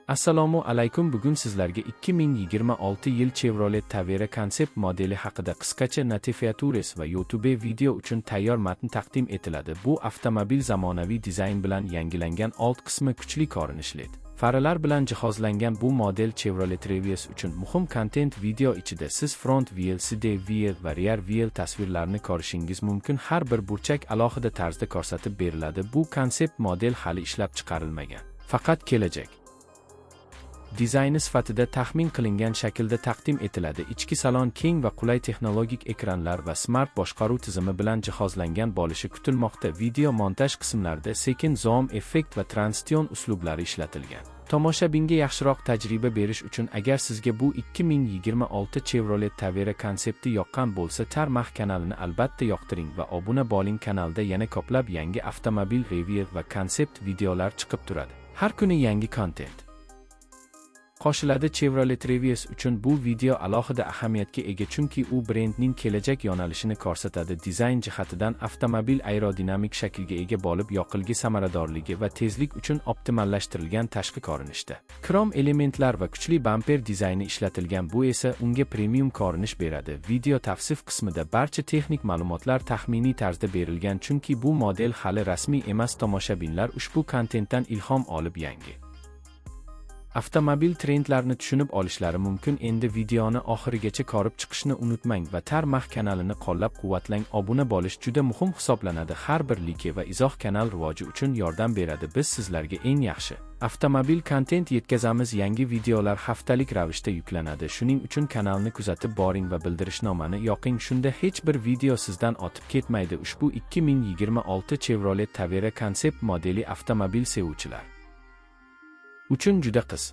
Assalomu alaykum. Bugun sizlarga 2026 yil Chevrolet Tavera konsept modeli haqida qisqacha notifiatures va YouTube video uchun tayyor matn taqdim etiladi. Bu avtomobil zamonaviy dizayn bilan yangilangan, old qismi kuchli ko'rinishli faralar bilan jihozlangan. Bu model Chevrolet Traverse uchun muhim kontent. Video ichida siz front wheel, side wheel va rear wheel tasvirlarini ko'rishingiz mumkin. Har bir burchak alohida tarzda ko'rsatib beriladi. Bu konsept model hali ishlab chiqarilmagan, faqat kelajak dizayni sifatida taxmin qilingan shaklda taqdim etiladi. Ichki salon keng va qulay texnologik ekranlar va smart boshqaruv tizimi bilan jihozlangan bo'lishi kutilmoqda. Video montaj qismlarida sekin zoom effekt va transition uslublari ishlatilgan. Tomoshabinga yaxshiroq tajriba berish uchun agar sizga bu 2026 Chevrolet Tavera konsepti yoqqan bo'lsa, Tarmax kanalini albatta yoqtiring va obuna bo'ling. Kanalda yana ko'plab yangi avtomobil review va konsept videolar chiqib turadi. Har kuni yangi kontent qo'shiladi. Chevrolet Traverse uchun bu video alohida ahamiyatga ega, chunki u brendning kelajak yo'nalishini ko'rsatadi. Dizayn jihatidan avtomobil aerodinamik shaklga ega bo'lib, yoqilg'i samaradorligi va tezlik uchun optimallashtirilgan tashqi ko'rinishda. Krom elementlar va kuchli bamper dizayni ishlatilgan, bu esa unga premium ko'rinish beradi. Video tavsif qismida barcha texnik ma'lumotlar taxminiy tarzda berilgan, chunki bu model hali rasmiy emas. Tomoshabinlar ushbu kontentdan ilhom olib yangi avtomobil trendlarini tushunib olishlari mumkin. Endi videoni oxirigacha ko'rib chiqishni unutmang va Tarmax kanalini qo'llab-quvvatlang. Obuna bo'lish juda muhim hisoblanadi. Har bir like va izoh kanal rivoji uchun yordam beradi. Biz sizlarga eng yaxshi avtomobil kontent yetkazamiz. Yangi videolar haftalik ravishda yuklanadi. Shuning uchun kanalni kuzatib boring va bildirishnomani yoqing. Shunda hech bir video sizdan o'tib ketmaydi. Ushbu 2026 Chevrolet Tavera konsept modeli avtomobil sevuvchilar uchun juda qiz